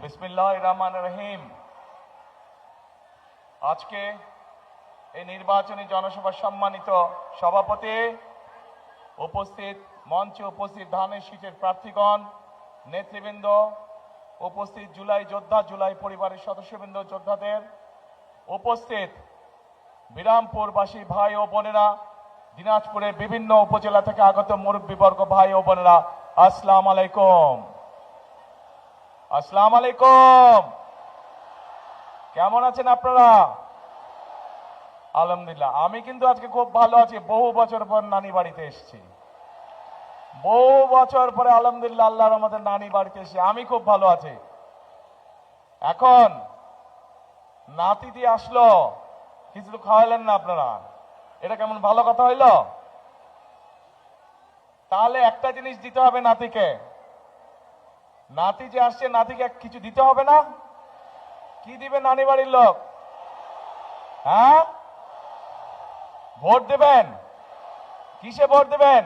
বিসমিল্লাহির রহমানির রহিম। আজকে এই নির্বাচনী জনসভার সম্মানিত সভাপতি, উপস্থিত মঞ্চে উপস্থিত ধানের শীষের প্রার্থীগণ, নেতৃবৃন্দ, উপস্থিত জুলাই যোদ্ধা, জুলাই পরিবারের সদস্যবৃন্দ, যোদ্ধাদের, উপস্থিত বিরামপুরবাসী ভাই ও বোনেরা, দিনাজপুরের বিভিন্ন উপজেলা থেকে আগত মুরব্বীবর্গ ভাই ও বোনেরা, আসসালামু আলাইকুম। আসসালামু আলাইকুম। কেমন আছেন আপনারা? আলহামদুলিল্লাহ, আমি কিন্তু আজকে খুব ভালো আছি। বহু বছর পর নানি বাড়িতে এসেছি, বহু বছর পরে আলহামদুলিল্লাহ আল্লাহর আমাদের নানি বাড়িতে এসে আমি খুব ভালো আছি। এখন নাতিটি আসলো, কিছু তো খাওয়ালেন না আপনারা, এটা কেমন ভালো কথা হইল? তাহলে একটা জিনিস দিতে হবে নাতিকে। নাতি যে আসছে, নাতিকে কিছু দিতে হবে না? কি দিবে নানি বাড়ির লোক? হ্যাঁ, ভোট দেবেন। কিসে ভোট দেবেন?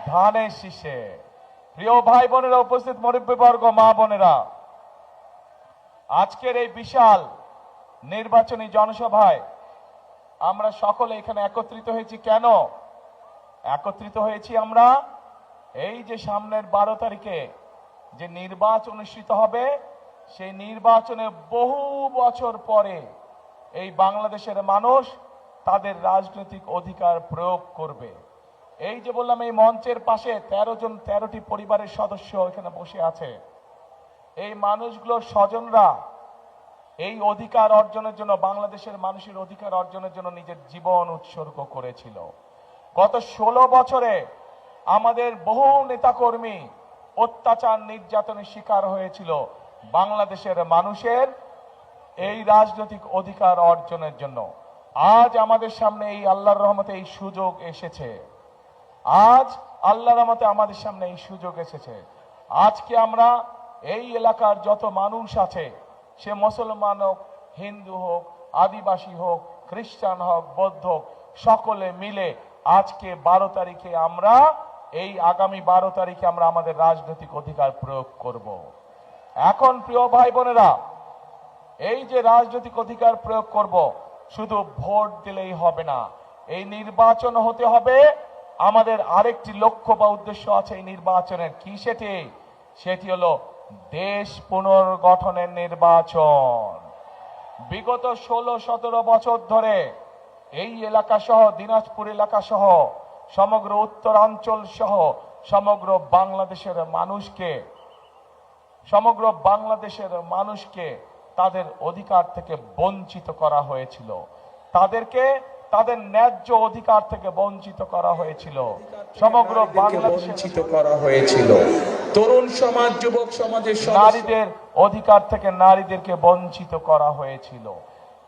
ধানের শীষে। প্রিয় ভাই বোনেরা, উপস্থিত মুরব্বীবর্গ, মা বোনেরা, আজকের এই বিশাল নির্বাচনী জনসভায় আমরা সকলে এখানে একত্রিত হয়েছি। কেন একত্রিত হয়েছি আমরা? এই যে সামনের 12 তারিখে যে নির্বাচন অনুষ্ঠিত হবে, সেই নির্বাচনে বহু বছর পরে এই বাংলাদেশের মানুষ তাদের রাজনৈতিক অধিকার প্রয়োগ করবে। এই যে বললাম, এই মঞ্চের পাশে 13টি পরিবারের সদস্য এখানে বসে আছে। এই মানুষগুলোর স্বজনরা এই অধিকার অর্জনের জন্য, বাংলাদেশের মানুষের অধিকার অর্জনের জন্য নিজের জীবন উৎসর্গ করেছিল। গত 16 বছরে আমাদের বহু নেতাকর্মী অত্যাচার নির্যাতনের শিকার হয়েছিল বাংলাদেশের মানুষের এই রাজনৈতিক অধিকার অর্জনের জন্য। আজ আমাদের সামনে এই আল্লাহর রহমতে এই সুযোগ এসেছে। আজ আল্লাহর রহমতে আমাদের সামনে এই সুযোগ এসেছে। আজকে আমরা এই এলাকার যত মানুষ আছে, সে মুসলমান হোক, হিন্দু হোক, আদিবাসী হোক, খ্রিস্টান হোক, বৌদ্ধ হোক, সকলে মিলে আজকে 12 তারিখে আমরা এই আগামী 12 তারিখে আমরা আমাদের রাজনৈতিক অধিকার প্রয়োগ করব। এখন প্রিয় ভাই বোনেরা, এই যে রাজনৈতিক অধিকার প্রয়োগ করব, শুধু ভোট দিলেই হবে না। এই নির্বাচন হতে হবে। আমাদের আরেকটি লক্ষ্য বা উদ্দেশ্য আছে এই নির্বাচনের। কি সেটি? সেটি হলো দেশ পুনর্গঠনের নির্বাচন। বিগত 16-17 বছর ধরে এই এলাকা সহ, দিনাজপুর এলাকা সহ, সমগ্র উত্তরাঞ্চল সহ সমগ্র বাংলাদেশের মানুষকে তাদের অধিকার থেকে বঞ্চিত করা হয়েছিল। তাদেরকে তাদের ন্যায্য অধিকার থেকে বঞ্চিত করা হয়েছিল। সমগ্র বাংলাদেশে বঞ্চিত করা হয়েছিল। তরুণ সমাজ, যুবক সমাজের নারীদের অধিকার থেকে নারীদেরকে বঞ্চিত করা হয়েছিল।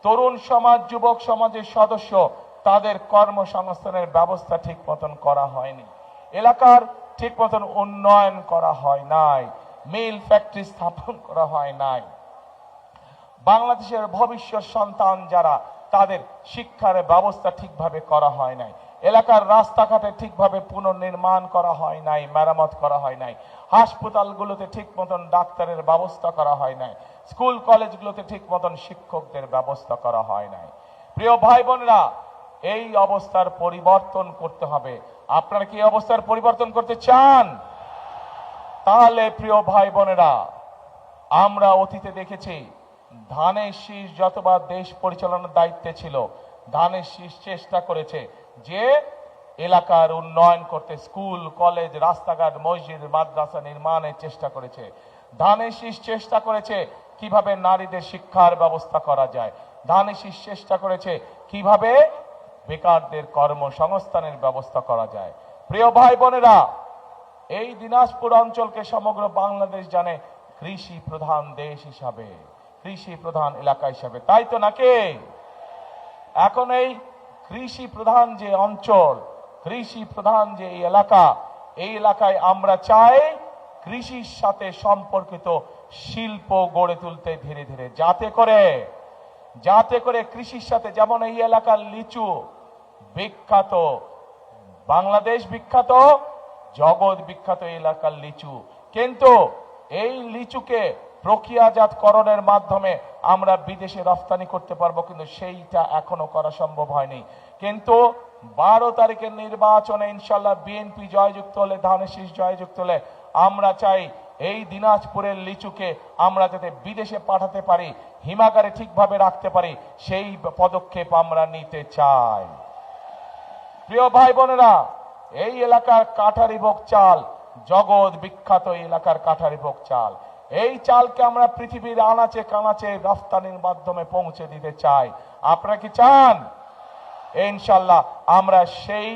তরুণ সমাজ, যুবক সমাজের সদস্য, তাদের কর্মসংস্থানের ব্যবস্থা ঠিক মতন করা হয়নি। এলাকার ঠিক মতন উন্নয়ন করা হয় নাই। মিল ফ্যাক্টরি স্থাপন করা হয় নাই। বাংলাদেশের ভবিষ্যৎ সন্তান যারা, তাদের শিক্ষার ব্যবস্থা ঠিকভাবে করা হয় নাই। এলাকার রাস্তাঘাটে ঠিকভাবে পুনর্নির্মাণ করা হয় নাই, মেরামত করা হয় নাই। হাসপাতালগুলোতে ঠিক মতন ডাক্তারের ব্যবস্থা করা হয় নাই। স্কুল কলেজগুলোতে ঠিক মতন শিক্ষকদের ব্যবস্থা করা হয় নাই। প্রিয় ভাই বোনেরা, এই অবস্থার পরিবর্তন করতে হবে। আপনারা কি অবস্থার পরিবর্তন করতে চান? তাহলে প্রিয় ভাই বোনেরা, আমরা অতীতে দেখেছি ধানের শীষ যতবার দেশ পরিচালনার দায়িত্বে ছিল, ধানের শীষ চেষ্টা করেছে যে এলাকার উন্নয়ন করতে, স্কুল কলেজ, রাস্তাঘাট, মসজিদ, মাদ্রাসা নির্মাণের চেষ্টা করেছে। ধানের শীষ চেষ্টা করেছে কিভাবে নারীদের শিক্ষার ব্যবস্থা করা যায়। ধানের শীষ চেষ্টা করেছে কিভাবে বেকারদের কর্মসংস্থানের ব্যবস্থা করা যায়। প্রিয় ভাই বোনেরা, এই দিনাজপুর অঞ্চলকে সমগ্র বাংলাদেশ জানে কৃষি প্রধান দেশ হিসাবে, কৃষি প্রধান এলাকা হিসাবে, তাই তো নাকি? এখন এই কৃষি প্রধান যে অঞ্চল, কৃষি প্রধান যে এলাকা, এই এলাকায় আমরা চাই কৃষির সাথে সম্পর্কিত শিল্প গড়ে তুলতে ধীরে ধীরে, যাতে করে কৃষির সাথে, যেমন এই এলাকার লিচু বিখ্যাত, বাংলাদেশ বিখ্যাত, জগৎ বিখ্যাত এলাকার লিচু, কিন্তু এই লিচুকে প্রক্রিয়াজাতকরণের মাধ্যমে আমরা বিদেশে রফতানি করতে পারবো, কিন্তু সেইটা এখনো করা সম্ভব হয়নি। কিন্তু 12 তারিখের নির্বাচনে ইনশাল্লাহ বিএনপি জয়যুক্ত হলে, ধানের শীষ জয়যুক্ত হলে আমরা চাই এই দিনাজপুরের লিচুকে আমরা যাতে বিদেশে পাঠাতে পারি, হিমাগারে ঠিকভাবে রাখতে পারি, সেই পদক্ষেপ আমরা নিতে চাই। প্রিয় ভাই বোনেরা, এই এলাকার কাঠারিভোগ চাল জগৎ বিখ্যাত, এই এলাকার কাঠারিভোগ চাল, এই চালকে আমরা পৃথিবীর আনাচে কানাচে রফতানির মাধ্যমে পৌঁছে দিতে চাই। আপনারা কি চান? ইনশাল্লাহ আমরা সেই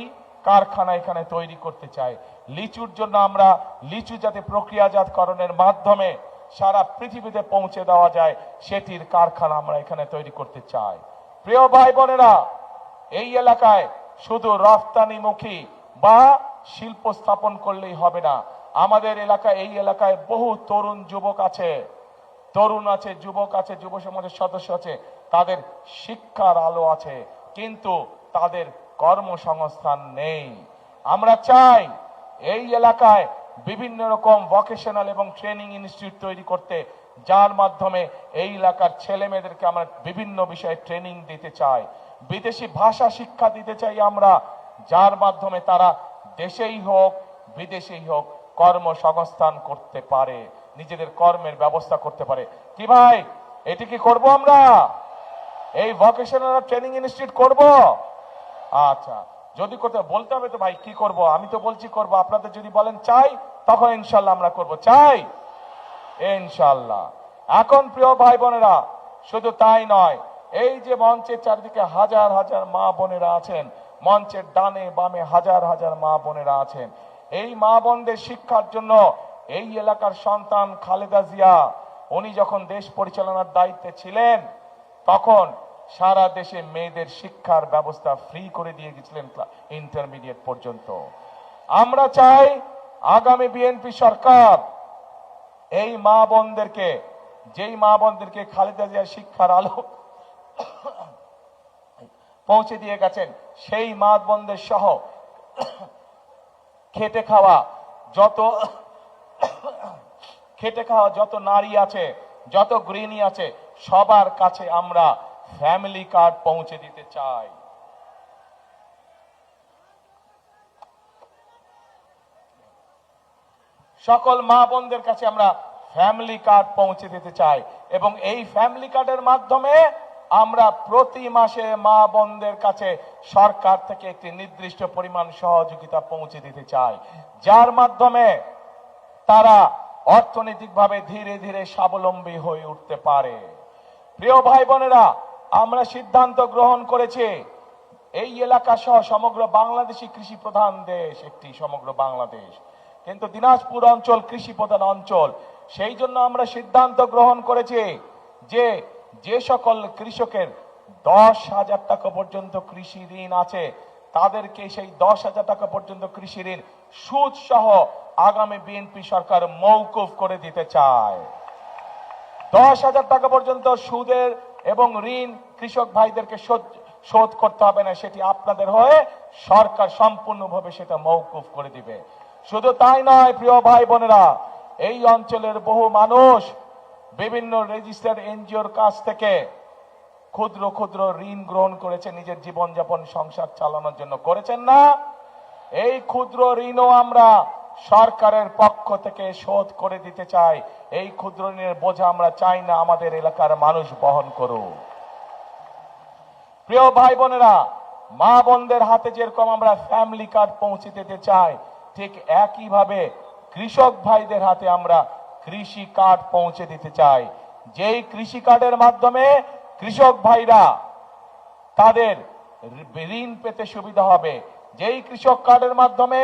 কারখানা এখানে তৈরি করতে চাই। লিচুর জন্য আমরা লিচু যাতে প্রক্রিয়াজাতকরণের মাধ্যমে সারা পৃথিবীতে পৌঁছে দেওয়া যায়, সেটির কারখানা আমরা এখানে তৈরি করতে চাই। প্রিয় ভাই বোনেরা, এই এলাকায় শুধু রফতানিমুখী বা শিল্প স্থাপন করলেই হবে না। আমাদের এলাকায়, এই এলাকায় বহু তরুণ যুবক আছে, যুবক আছে, যুব সমাজের সদস্য আছে, তাদের শিক্ষার আলো আছে, কিন্তু তাদের কর্মসংস্থান নেই। আমরা চাই এই এলাকায় বিভিন্ন রকম ভোকেশনাল এবং ট্রেনিং ইনস্টিটিউট তৈরি করতে, যার মাধ্যমে এই এলাকার ছেলে মেয়েদেরকে আমরা বিভিন্ন বিষয়ে ট্রেনিং দিতে চাই। বিদেশি ভাষা শিক্ষা দিতে চাই আমরা, যার মাধ্যমে তারা দেশেই হোক বিদেশেই হোক কর্মসংস্থান করতে পারে, নিজেদের কর্মের ব্যবস্থা করতে পারে। কি ভাই, এটি কি করব আমরা? এই ভোকেশনাল ট্রেনিং ইনস্টিটিউট করব? আচ্ছা, যদি করতে বলতে হবে তো ভাই কি করব? আমি তো বলছি করব, আপনাদের যদি বলেন চাই, তখন ইনশাল্লাহ আমরা করব। চাই ইনশাল্লাহ। এখন প্রিয় ভাই বোনেরা, শুধু তাই নয়, এই যে মঞ্চের চারিদিকে হাজার হাজার মা বোনেরা আছেন, মঞ্চের ডানে বামে হাজার হাজার মা বোনেরা আছেন, এই মা বোনদের শিক্ষার জন্য এই এলাকার সন্তান খালেদা জিয়া, উনি যখন দেশ পরিচালনার দায়িত্বে ছিলেন, তখন সারা দেশে মেয়েদের শিক্ষার ব্যবস্থা ফ্রি করে দিয়ে গেছিলেন ইন্টারমিডিয়েট পর্যন্ত। আমরা চাই আগামী বিএনপি সরকার এই মা বোনদেরকে, যেই মা বোনদেরকে খালেদা জিয়া শিক্ষার আলো পৌঁছে দিয়ে গেছেন, সেই মা বোনদের সহ খেটে খাওয়া যত নারী আছে, যত গৃহিণী আছে, সবার কাছে আমরা ফ্যামিলি কার্ড পৌঁছে দিতে চাই। সকল মা বোনদের কাছে আমরা ফ্যামিলি কার্ড পৌঁছে দিতে চাই, এবং এই ফ্যামিলি কার্ডের মাধ্যমে আমরা প্রতি মাসে মা বোনদের কাছে সরকার থেকে একটি নির্দিষ্ট পরিমাণ সহযোগিতা পৌঁছে দিতে চাই, যার মাধ্যমে তারা অর্থনৈতিকভাবে ধীরে ধীরে স্বাবলম্বী হয়ে উঠতে পারে। প্রিয় ভাই বোনেরা, আমরা সিদ্ধান্ত গ্রহণ করেছি এই এলাকা সহ সমগ্র বাংলাদেশী কৃষি প্রধান দেশ, একটি সমগ্র বাংলাদেশ, কিন্তু দিনাজপুর অঞ্চল কৃষি প্রধান অঞ্চল। সেই জন্য আমরা সিদ্ধান্ত গ্রহণ করেছি যে যে সকল কৃষকের 10,000 টাকা পর্যন্ত কৃষি ঋণ আছে, তাদেরকে সেই 10,000 টাকা পর্যন্ত কৃষি ঋণ সুদ সহ আগামী বিএনপি সরকার মওকুফ করে দিতে চায়। 10,000 টাকা পর্যন্ত সুদের এবং ঋণ কৃষক ভাইদেরকে শোধ করতে হবে না, সেটি আপনাদের হয়ে সরকার সম্পূর্ণভাবে সেটা মওকুফ করে দিবে। শুধু তাই নয় প্রিয় ভাই বোনেরা, এই অঞ্চলের বহু মানুষ বিভিন্ন রেজিস্টার্ড এনজিওর কাছ থেকে ক্ষুদ্র ক্ষুদ্র ঋণ গ্রহণ করেছে নিজের জীবনযাপন সংসার চালানোর জন্য, করেছেন না? এই ক্ষুদ্র ঋণও আমরা সরকারের পক্ষ থেকে শোধ করে দিতে চাই। এই ক্ষুদ্র ঋণের বোঝা আমরা চাই না আমাদের এলাকার মানুষ বহন করুক। প্রিয় ভাই বোনেরা, মা বোনদের হাতে যেরকম আমরা ফ্যামিলি কার্ড পৌঁছে দিতে চাই, ঠিক একইভাবে কৃষক ভাইদের হাতে আমরা কৃষি কার্ড পৌঁছে দিতে চাই, যেই কৃষি কার্ডের মাধ্যমে কৃষক ভাইরা তাদের ঋণ পেতে সুবিধা হবে। যেই কৃষক কার্ডের মাধ্যমে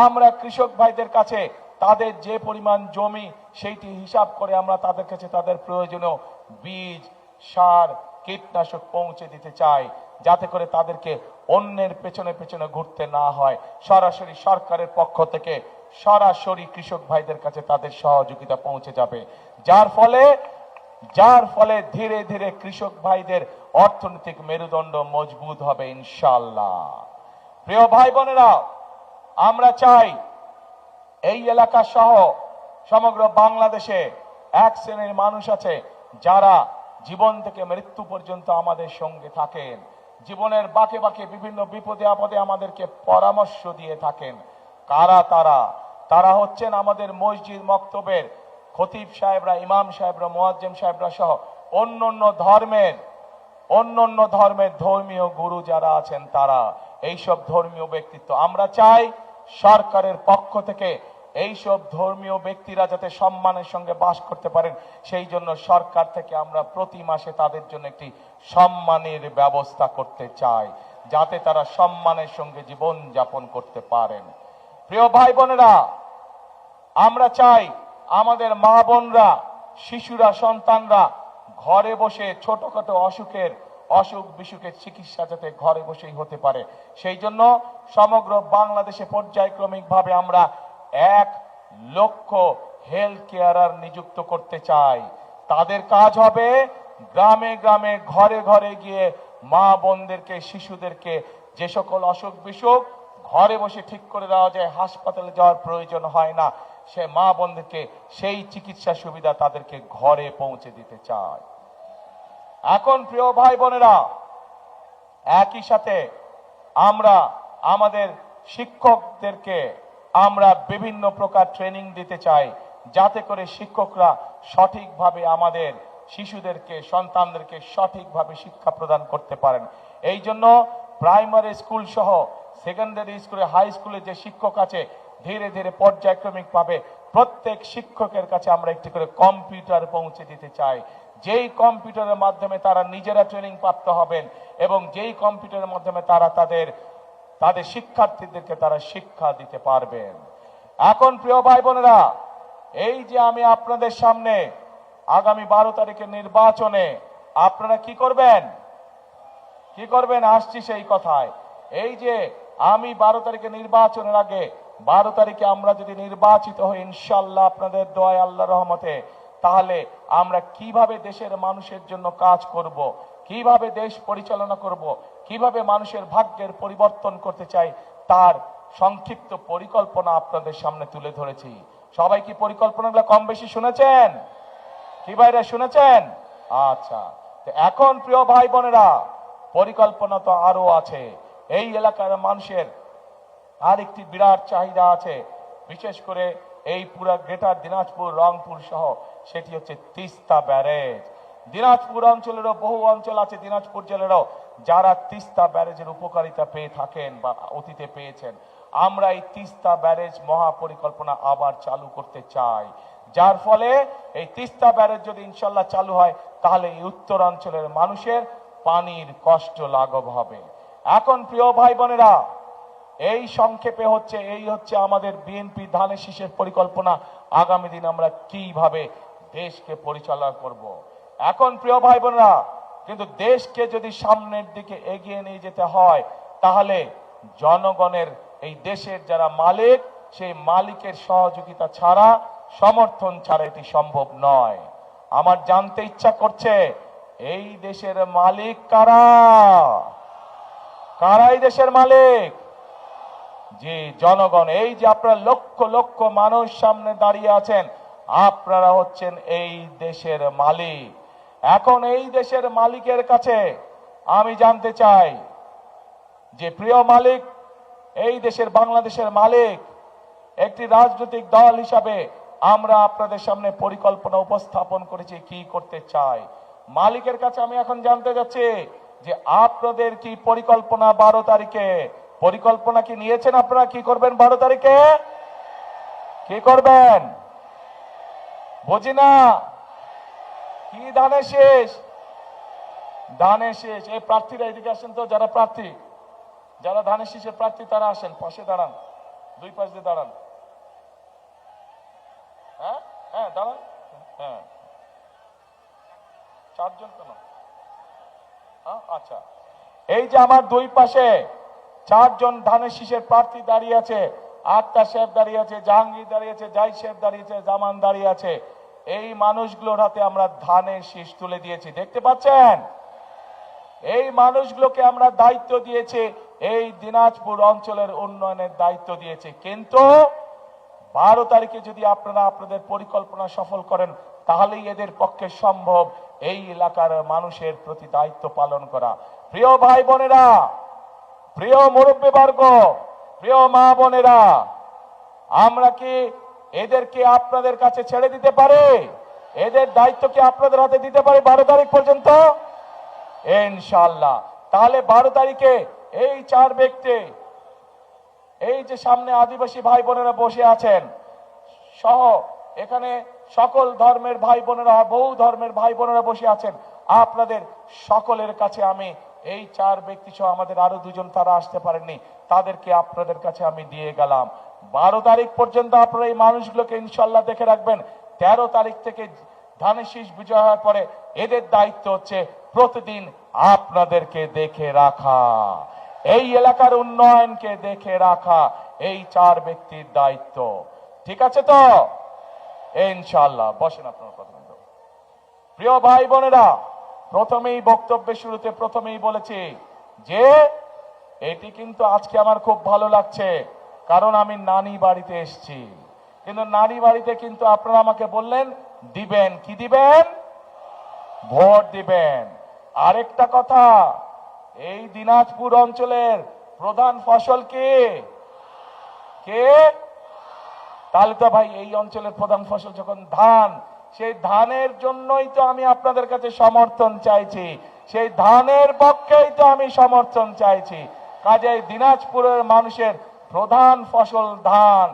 আমরা কৃষক ভাইদের কাছে তাদের যে পরিমাণ জমি, সেইটি হিসাব করে আমরা তাদের কাছে তাদের প্রয়োজনীয় বীজ, সার, কীটনাশক পৌঁছে দিতে চাই, যাতে করে তাদেরকে অন্যের পেছনে পেছনে ঘুরতে না হয়। সরাসরি সরকারের পক্ষ থেকে সরাসরি কৃষক ভাইদের কাছে তাদের সহযোগিতা পৌঁছে যাবে, যার ফলে ধীরে ধীরে কৃষক ভাইদের অর্থনৈতিক মেরুদণ্ড মজবুত হবে ইনশাআল্লাহ। প্রিয় ভাই বোনেরা, আমরা চাই এই এলাকা সহ সমগ্র বাংলাদেশে এক শ্রেণীর মানুষ আছে যারা জীবন থেকে মৃত্যু পর্যন্ত আমাদের সঙ্গে থাকেন, জীবনের বাঁকে বাঁকে বিভিন্ন বিপদে আপদে আমাদেরকে পরামর্শ দিয়ে থাকেন। কারা তারা? তারা হচ্ছেন আমাদের মসজিদ মক্তবের খতিব সাহেবরা, ইমাম সাহেবরা, মুয়াজ্জিম সাহেবরা সহ অন্যান্য ধর্মের ধর্মীয় গুরু যারা আছেন তারা, এইসব ধর্মীয় ব্যক্তিত্ব। আমরা চাই সরকারের পক্ষ থেকে এইসব ধর্মীয় ব্যক্তিরা যাতে সম্মানের সঙ্গে বাস করতে পারেন, সেই জন্য সরকার থেকে আমরা প্রতি মাসে তাদের জন্য একটি সম্মানের ব্যবস্থা করতে চাই, যাতে তারা সম্মানের সঙ্গে জীবন যাপন করতে পারেন। প্রিয় ভাই বোনেরা, আমরা চাই আমাদের মা বোনরা, শিশুরা, সন্তানরা ঘরে বসে ছোটখাটো অসুখ বিসুখের চিকিৎসা যাতে ঘরে বসেই হতে পারে, সেই জন্য সমগ্র বাংলাদেশে পর্যায়ক্রমিকভাবে আমরা 1 লক্ষ হেলথ কেয়ারার নিযুক্ত করতে চাই। তাদের কাজ হবে গ্রামে গ্রামে ঘরে ঘরে গিয়ে মা বোনদেরকে, শিশুদেরকে যে সকল অসুখ বিসুখ ঘরে বসে ঠিক করে দেওয়া যায়, হাসপাতালে যাওয়ার প্রয়োজন হয় না, সে মা বোনদেরকে সেই চিকিৎসা সুবিধা তাদেরকে ঘরে পৌঁছে দিতে চায়। এখন প্রিয় ভাই বোনেরা, একই সাথে আমরা আমাদের শিক্ষকদেরকে আমরা বিভিন্ন প্রকার ট্রেনিং দিতে চাই, যাতে করে শিক্ষকরা সঠিকভাবে আমাদের শিশুদেরকে, সন্তানদেরকে সঠিকভাবে শিক্ষা প্রদান করতে পারেন। এই জন্য প্রাইমারি স্কুল সহ সেকেন্ডারি স্কুলে, হাই স্কুলে যে শিক্ষক আছে, ধীরে ধীরে পর্যায়ক্রমিকভাবে প্রত্যেক শিক্ষকের কাছে আমরা একটি করে কম্পিউটার পৌঁছে দিতে চাই, যেই কম্পিউটারের মাধ্যমে তারা নিজেরা ট্রেনিং প্রাপ্ত হবেন এবং যেই কম্পিউটারের মাধ্যমে তারা তাদের শিক্ষার্থীদেরকে তারা শিক্ষা দিতে পারবেন। এখন প্রিয় ভাই বোনেরা, এই যে আমি আপনাদের সামনে আগামী 12 তারিখের নির্বাচনে আপনারা কি করবেন আসছি সেই কথায়। এই যে আমি 12 তারিখে নির্বাচনের আগে 12 তারিখে আমরা যদি নির্বাচিত হই ইনশাআল্লাহ আপনাদের দোয়ায়, আল্লাহর রহমতে, তাহলে আমরা কিভাবে দেশের মানুষের জন্য কাজ করব, কিভাবে দেশ পরিচালনা করব, কিভাবে মানুষের ভাগ্যের পরিবর্তন করতে চাই, তার সংক্ষিপ্ত পরিকল্পনা আপনাদের সামনে তুলে ধরেছি। সবাই কি পরিকল্পনাগুলো কম বেশি শুনেছেন? কি ভাইরা শুনেছেন? আচ্ছা, এখন প্রিয় ভাই বোনেরা, পরিকল্পনা তো আরো আছে। এই এলাকার মানুষের আরেকটি বিরাট চাহিদা আছে, বিশেষ করে এই পুরা গ্রেটার দিনাজপুর, রংপুর সহ, সেটি হচ্ছে তিস্তা ব্যারেজ। দিনাজপুর অঞ্চলেরও বহু অঞ্চল আছে, দিনাজপুর জেলারও, যারা তিস্তা ব্যারেজের উপকারিতা পেয়ে থাকেন বা অতীতে পেয়েছেন। আমরা এই তিস্তা ব্যারেজ মহাপরিকল্পনা আবার চালু করতে চাই, যার ফলে এই তিস্তা ব্যারেজ যদি ইনশাল্লাহ চালু হয়, তাহলে এই উত্তরাঞ্চলের মানুষের পানির কষ্ট লাঘব হবে। এখন প্রিয় ভাই বোনেরা, এই সংক্ষেপে এই হচ্ছে আমাদের বিএনপি ধানের শীষের পরিকল্পনা। আগামী দিন আমরা কিভাবে দেশকে পরিচালনা করব। এখন প্রিয় ভাই বোনেরা, কিন্তু দেশকে যদি সামনের দিকে এগিয়ে নিয়ে যেতে হয়, তাহলে জনগণের, এই দেশের যারা মালিক, সেই মালিকের সহযোগিতা ছাড়া, সমর্থন ছাড়া এটি সম্ভব নয়। আমার জানতে ইচ্ছা করছে, এই দেশের মালিক কারা? এই দেশের মালিক? যে জনগণ। এই যে আপনারা লক্ষ লক্ষ মানুষ সামনে দাঁড়িয়ে আছেন, আপনারা হচ্ছেন এই দেশের মালিক। এখন এই দেশের মালিকের কাছে আমি জানতে চাই যে, প্রিয় মালিক, এই দেশের বাংলাদেশের মালিক, একটি রাজনৈতিক দল হিসাবে আমরা আপনাদের সামনে পরিকল্পনা উপস্থাপন করেছি কি করতে চাই। মালিকের কাছে আমি এখন জানতে যাচ্ছি যে আপনাদের কি পরিকল্পনা 12 তারিখে? পরিকল্পনা কি নিয়েছেন? আপনারা কি করবেন 12 তারিখে? কি করবেন বুঝি না। কি ধানের শেষ? ধানের শেষ। এই প্রার্থীরা এদিকে আসেন তো, যারা প্রার্থী, যারা ধানের শীষের প্রার্থী তারা আসেন, পাশে দাঁড়ান, দুই পাশ দিয়ে দাঁড়ান। হ্যাঁ হ্যাঁ দাঁড়ান। হ্যাঁ, 4 জন কেন? আচ্ছা, এই যে আমার দুই পাশে 4 জন ধানের শীষের প্রার্থী দাঁড়িয়ে আছে। আক্তার সাহেব দাঁড়িয়ে আছে, জাহাঙ্গীর দাঁড়িয়ে আছে, জাহিদ সাহেব দাঁড়িয়ে আছে, জামান দাঁড়িয়ে আছে। এই মানুষগুলোর হাতে আমরা ধানের শীষ তুলে দিয়েছি, দেখতে পাচ্ছেন? এই মানুষগুলোকে আমরা দায়িত্ব দিয়েছি, এই দিনাজপুর অঞ্চলের উন্নয়নের দায়িত্ব দিয়েছি। কিন্তু 12 তারিখে যদি আপনারা আপনাদের পরিকল্পনা সফল করেন, তাহলেই এদের পক্ষে সম্ভব এই এলাকার মানুষের প্রতি দায়িত্ব পালন করা। প্রিয় ভাই বোনেরা, প্রিয় মুরব্বীবর্গ, প্রিয় মা বোনেরা, আমরা কি এদেরকে আপনাদের কাছে ছেড়ে দিতে পারি? এদের দায়িত্ব কি আপনাদের হাতে দিতে পারি 12 তারিখ পর্যন্ত? ইনশাআল্লাহ। তাহলে 12 তারিখে এই 4 ব্যক্তি, এই যে সামনে আদিবাসী ভাই বোনেরা বসে আছেন সহ এখানে সকল ধর্মের ভাই বোনেরা, বহু ধর্মের ভাই বোনেরা বসে আছেন, আপনাদের সকলের কাছে আমি এই 4 ব্যক্তি সহ আমাদের আরো 2 জন তারা আসতে পারেননি, তাদেরকে আপনাদের কাছে আমি দিয়ে গেলাম। 12 তারিখ পর্যন্ত আপনারা এই মানুষগুলোকে ইনশাআল্লাহ দেখে রাখবেন। 13 তারিখ থেকে ধানের শীষ বিজয় হওয়ার পরে এদের দায়িত্ব হচ্ছে প্রতিদিন আপনাদেরকে দেখে রাখা, এই এলাকার উন্নয়নকে দেখে রাখা, এই 4 ব্যক্তির দায়িত্ব। ঠিক আছে তো? ইনশাআল্লাহ। বসেন আপনার কথা। প্রিয় ভাই বোনেরা, প্রথমেই বক্তব্যের শুরুতে প্রথমেই বলেছি যে এটি কিন্তু আজকে আমার খুব ভালো লাগছে, কারণ আমি নানি বাড়িতে এসেছি। কিন্তু নানি বাড়িতে কিন্তু আপনারা আমাকে বললেন দিবেন, কি দিবেন? ভোট দিবেন। আরেকটা কথা, এই দিনাজপুর অঞ্চলের প্রধান ফসল কি? কে? তাহলে তো ভাই এই অঞ্চলের প্রধান ফসল যখন ধান, সেই ধানের জন্যই তো আমি আপনাদের কাছে সমর্থন চাইছি, সেই ধানের পক্ষেই তো আমি সমর্থন চাইছি। কাজেই দিনাজপুরের মানুষের প্রধান ফসল ধান,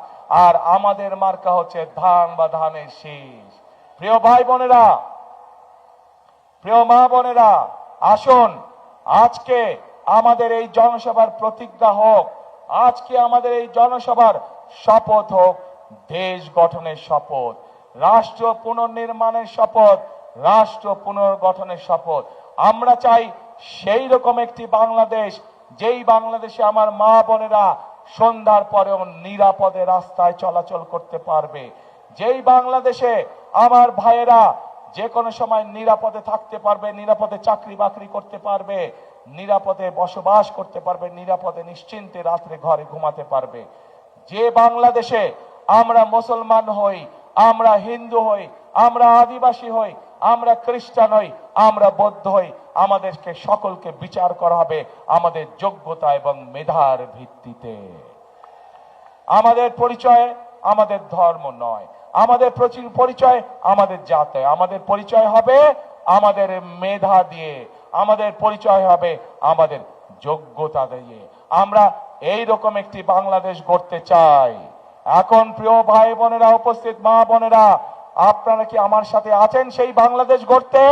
আর আমাদের মার্কা হচ্ছে ধান বা ধানের শীষ। প্রিয় ভাই বোনেরা, প্রিয় মা বোনেরা, আসুন আজকে আমাদের এই জনসভার প্রতিজ্ঞা হোক, আজকে আমাদের এই জনসভার শপথ হোক দেশ গঠনের শপথ, রাষ্ট্র পুনর্নির্মাণের শপথ, রাষ্ট্র পুনর্গঠনের শপথ। আমরা চাই সেই রকম একটি বাংলাদেশ, যেই বাংলাদেশে আমার মা বোনেরা সন্ধ্যার পরেও নিরাপদে রাস্তায় চলাচল করতে পারবে, যেই বাংলাদেশে আমার ভাইয়েরা যে কোনো সময় নিরাপদে থাকতে পারবে, নিরাপদে চাকরি বাকরি করতে পারবে, নিরাপদে বসবাস করতে পারবে, নিরাপদে নিশ্চিন্তে রাত্রে ঘরে ঘুমাতে পারবে। যে বাংলাদেশে আমরা মুসলমান হই, আমরা হিন্দু হই, আমরা আদিবাসী হই, আমরা খ্রিস্টান হই, আমরা বৌদ্ধ হই, আমাদেরকে সকলকে বিচার করা হবে আমাদের যোগ্যতা এবং মেধার ভিত্তিতে। আমাদের পরিচয় আমাদের ধর্ম নয়, আমাদের পরিচয় আমাদের জাতে, আমাদের পরিচয় হবে আমাদের মেধা দিয়ে, আমাদের পরিচয় হবে আমাদের যোগ্যতা দিয়ে। আমরা এই রকম একটি বাংলাদেশ গড়তে চাই। এখন প্রিয় ভাই বোনেরা, উপস্থিত মা বোনেরা, আপনারা কি আমার সাথে আছেন সেই বাংলাদেশ গড়তে?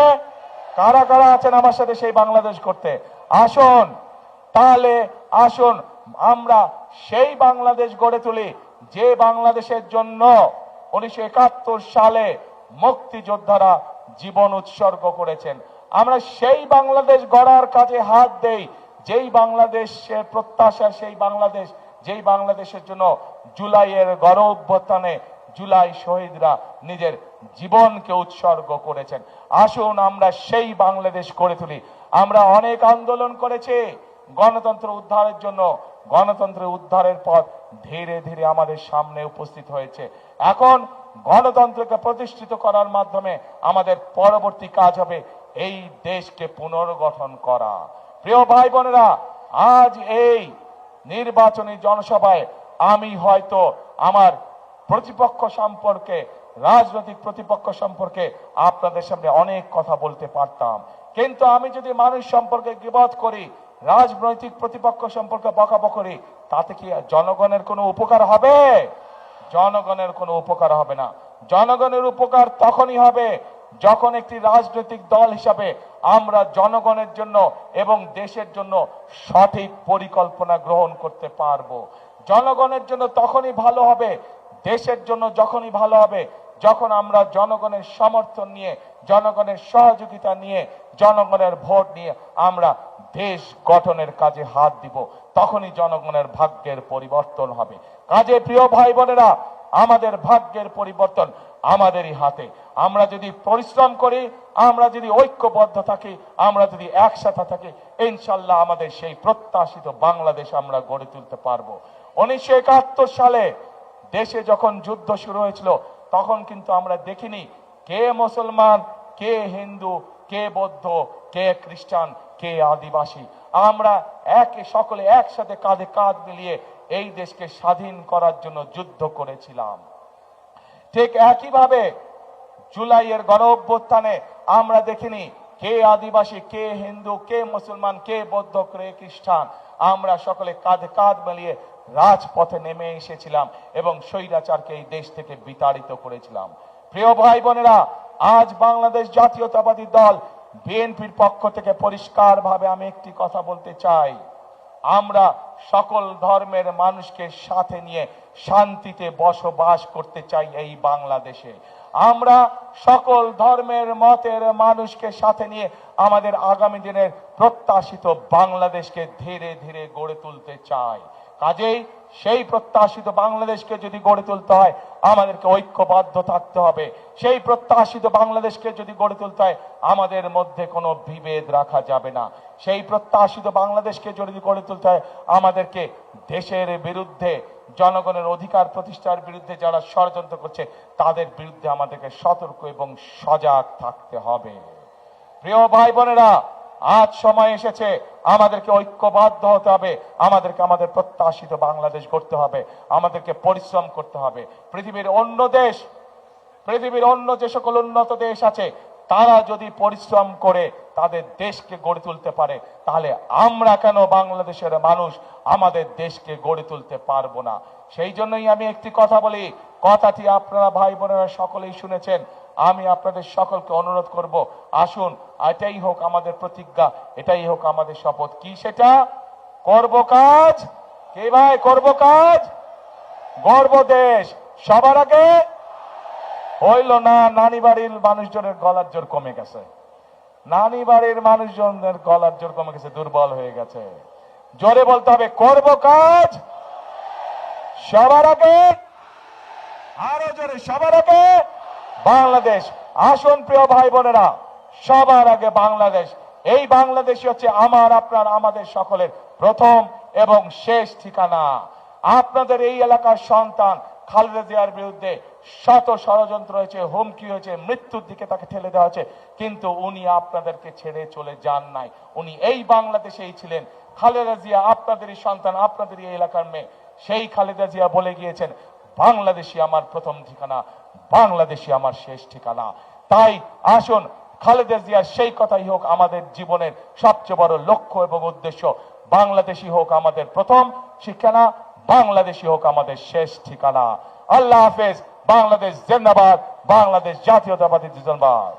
কারা কারা আছেন আমার সাথে সেই বাংলাদেশ গড়তে? আসুন তাহলে, আসুন আমরা সেই বাংলাদেশ গড়ে তুলি যে বাংলাদেশের জন্য 1971 সালে মুক্তিযোদ্ধারা জীবন উৎসর্গ করেছেন। আমরা সেই বাংলাদেশ গড়ার কাজে হাত দেই, যেই বাংলাদেশের প্রত্যাশার সেই বাংলাদেশ, যেই বাংলাদেশের জন্য জুলাইয়ের গণ অভ্যুত্থানে জুলাই শহীদরা নিজের জীবনকে উৎসর্গ করেছেন। আসুন আমরা সেই বাংলাদেশ গড়ে তুলি। আমরা অনেক আন্দোলন করেছি গণতন্ত্র উদ্ধারের জন্য, গণতন্ত্রের উদ্ধারের পথ ধীরে ধীরে আমাদের সামনে উপস্থিত হয়েছে। এখন গণতন্ত্রকে প্রতিষ্ঠিত করার মাধ্যমে আমাদের পরবর্তী কাজ হবে এই দেশকে পুনর্গঠন করা। প্রিয় ভাই বোনেরা, আজ এই নির্বাচনী জনসভায় আমি হয়তো আমার প্রতিপক্ষ সম্পর্কে, রাজনৈতিক প্রতিপক্ষ সম্পর্কে আপনাদের সামনে অনেক কথা বলতে পারতাম, কিন্তু আমি যদি মানুষ সম্পর্কে গীবত করি, রাজনৈতিক প্রতিপক্ষ সম্পর্কে বকাবকি করি, তাতে কি জনগণের কোনো উপকার হবে? জনগণের কোনো উপকার হবে না। জনগণের উপকার তখনই হবে যখন একটি রাজনৈতিক দল হিসাবে আমরা জনগণের জন্য এবং দেশের জন্য সঠিক পরিকল্পনা গ্রহণ করতে পারবো। জনগণের জন্য তখনই ভালো হবে, দেশের জন্য যখনই ভালো হবে যখন আমরা জনগণের সমর্থন নিয়ে, জনগণের সহযোগিতা নিয়ে, জনগণের ভোট নিয়ে আমরা দেশ গঠনের কাজে হাত দিব, তখনই জনগণের ভাগ্যের পরিবর্তন হবে। কাজে প্রিয় ভাই বোনেরা, আমাদের ভাগ্যের পরিবর্তন আমাদেরই হাতে। আমরা যদি পরিশ্রম করি, আমরা যদি ঐক্যবদ্ধ থাকি, আমরা যদি একসাথে থাকি, ইনশাল্লাহ আমাদের সেই প্রত্যাশিত বাংলাদেশ আমরা গড়ে তুলতে পারবো। 1971 সালে দেশে যখন যুদ্ধ শুরু হয়েছিল তখন কিন্তু আমরা দেখিনি কে মুসলমান, কে হিন্দু, কে বৌদ্ধ, কে খ্রিস্টান, কে আদিবাসী। আমরা সকলে একসাথে কাঁধে কাঁধ মিলিয়ে এই দেশকে স্বাধীন করার জন্য যুদ্ধ করেছিলাম। ঠিক একইভাবে জুলাইয়ের গণ অভ্যুত্থানে আমরা দেখিনি কে আদিবাসী, কে হিন্দু, কে মুসলমান, কে বৌদ্ধ, কে খ্রিস্টান। আমরা সকলে কাঁধে কাঁধ মিলিয়ে রাজপথে নেমে এসেছিলাম এবং স্বৈরাচারকে এই দেশ থেকে বিতাড়িত করেছিলাম। প্রিয় ভাই বোনেরা, আজ বাংলাদেশ জাতীয়তাবাদী দল বিএনপির পক্ষ থেকে পরিষ্কার ভাবে আমি একটি কথা বলতে চাই, আমরা সকল ধর্মের মানুষকে সাথে নিয়ে শান্তিতে বসবাস করতে চাই এই বাংলাদেশে। আমরা সকল ধর্মের মতের মানুষকে সাথে নিয়ে আমাদের আগামী দিনের প্রত্যাশিত বাংলাদেশকে ধীরে ধীরে গড়ে তুলতে চাই। কাজেই সেই প্রত্যাশিত বাংলাদেশকে যদি গড়ে তুলতে হয় আমাদেরকে ঐক্যবদ্ধ থাকতে হবে। সেই প্রত্যাশিত বাংলাদেশকে যদি গড়ে তুলতে হয় আমাদের মধ্যে কোনো বিভেদ রাখা যাবে না। সেই প্রত্যাশিত বাংলাদেশকে যদি গড়ে তুলতে হয় আমাদেরকে দেশের বিরুদ্ধে, জনগণের অধিকার প্রতিষ্ঠার বিরুদ্ধে যারা ষড়যন্ত্র করছে তাদের বিরুদ্ধে আমাদেরকে সতর্ক এবং সজাগ থাকতে হবে। প্রিয় ভাই বোনেরা, আজ সময় এসেছে আমাদেরকে ঐক্যবদ্ধ হতে হবে, আমাদেরকে আমাদের প্রত্যাশিত বাংলাদেশ গড়তে হবে, আমাদেরকে পরিশ্রম করতে হবে। পৃথিবীর অন্য যে সকল উন্নত দেশ আছে তারা যদি পরিশ্রম করে তাদের দেশকে গড়ে তুলতে পারে তাহলে আমরা কেন বাংলাদেশের মানুষ আমাদের দেশকে গড়ে তুলতে পারবো না? সেই জন্যই আমি একটি কথা বলি, কথাটি আপনারা ভাই বোনেরা সকলেই শুনেছেন। আমি আপনাদের সকলকে অনুরোধ করব, আসুন এটাই হোক আমাদের প্রতিজ্ঞা, এটাই হোক আমাদের শপথ। কি সেটা? করব কাজ। কে ভাই করব কাজ? গর্ব দেশ। সবার আগে হইল না নানি বাড়ির মানুষজনের গলার জোর কমে গেছে, নানি বাড়ির মানুষজনের গলার জোর কমে গেছে, দুর্বল হয়ে গেছে। জোরে বলতে হবে করব কাজ সবার আগে, আরো জোরে সবার আগে বাংলাদেশ। আসুন প্রিয় ভাই বোনেরা, সবার আগে বাংলাদেশ। এই বাংলাদেশই হচ্ছে আমার, আপনার, আমাদের সকলের প্রথম এবং শেষ ঠিকানা। আপনাদের এই এলাকার সন্তান খালেদা জিয়ার বিরুদ্ধে শত ষড়যন্ত্র হয়েছে, হুমকি হয়েছে, মৃত্যুর দিকে তাকে ঠেলে দেওয়া হয়েছে, কিন্তু উনি আপনাদেরকে ছেড়ে চলে যান নাই। উনি এই বাংলাদেশেই ছিলেন। খালেদা জিয়া আপনাদেরই সন্তান, আপনাদেরই এই এলাকার মেয়ে। সেই খালেদা জিয়া বলে গিয়েছেন বাংলাদেশই আমার প্রথম ঠিকানা, বাংলাদেশই আমার শেষ ঠিকানা। তাই আসুন খালেদা জিয়ার সেই কথাই হোক আমাদের জীবনের সবচেয়ে বড় লক্ষ্য এবং উদ্দেশ্য। বাংলাদেশই হোক আমাদের প্রথম ঠিকানা, বাংলাদেশই হোক আমাদের শেষ ঠিকানা। আল্লাহ হাফেজ। বাংলাদেশ জিন্দাবাদ। বাংলাদেশ জাতীয়তাবাদী জিন্দাবাদ।